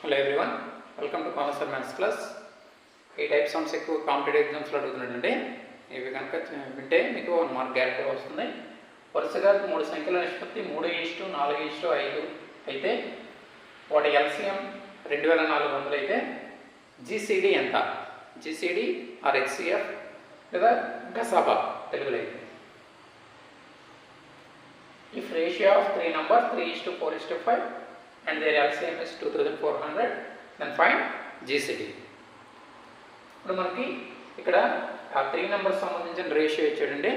Hello everyone, welcome to commerce maths class. ఈ type sums ఎక్కువ competitive ఎగ్జామ్స్లో అడుగుతున్నాడండి. ఇవి కనుక వింటే మీకు 1 మార్క్ గ్యారెంటీ వస్తుంది. వరుసగా 3 సంఖ్యల నిష్పత్తి 3:4:5 అయితే వాటి ఎల్సిఎం 2400 అయితే జీసీడీ ఎంత? జీసీడీ ఆర్ హెచ్సిఎఫ్ లేదా గసాబా తెలుగులో అయితే. If ratio of 3 numbers 3:4:5 and their LCM is 2400, then find GCD. ఇప్పుడు మనకి ఇక్కడ ఆ 3 నెంబర్స్ సంబంధించిన రేషియో ఇచ్చాడండి.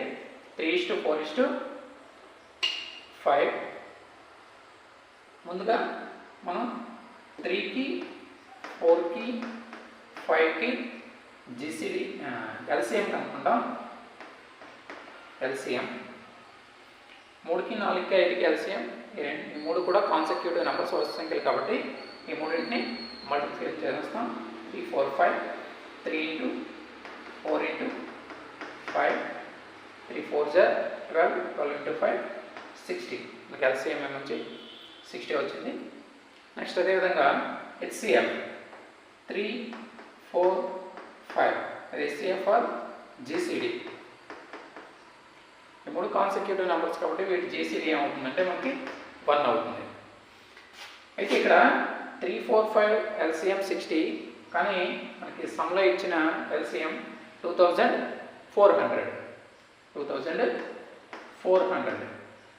3:4:5. ముందుగా మనం 3కి 4కి 5కి జీసీడీ ఎల్సిఎం కనుక్కుంటాం. ఎల్సిఎం 3కి 4కి 5కి ఎల్సిఎం. ఈ 3 కూడా కాన్సెక్యూటివ్ నెంబర్స్ వరుస సంఖ్యలు కాబట్టి ఈ మూడింటిని మల్టిప్లై చేస్తాం. 3 4 5 3 into 4 into 5 3 4 12 12 into 5 60. మనకి ఎల్సిఎం నుంచి 60 వచ్చింది. నెక్స్ట్ అదేవిధంగా హెచ్సిఎం 3 4 5 అది హెచ్సిఎఫ్ ఆర్ జీసీడీ. ఈ 3 కాన్సెక్యూటివ్ నెంబర్స్ కాబట్టి వీటి జీసీడీ ఏమవుతుందంటే మనకి 1 అవుతుంది. అయితే ఇక్కడ 3 4 5 ఎల్సిఎం 60, కానీ మనకి సమ్లో ఇచ్చిన ఎల్సిఎం 2400.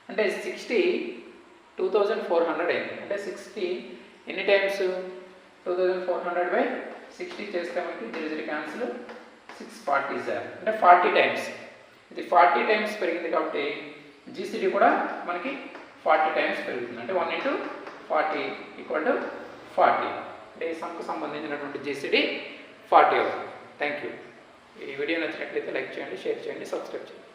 అంటే 60 2400 అయింది. అంటే 60 ఎన్ని టైమ్స్? 2400/60 చేస్తే మనకి 0 క్యాన్సిల్ 640 అంటే 40 టైమ్స్. ఇది 40 టైమ్స్ పెరిగింది కాబట్టి జీసీడీ కూడా మనకి 40 టైమ్స్ పెరుగుతుంది. అంటే 1 into 40 = 40. అంటే ఈ సమ్కు సంబంధించినటువంటి జీసీడీ 40 అవుతుంది. Thank you. ఈ వీడియో నచ్చినట్లయితే లైక్ చేయండి, షేర్ చేయండి, సబ్స్క్రైబ్ చేయండి.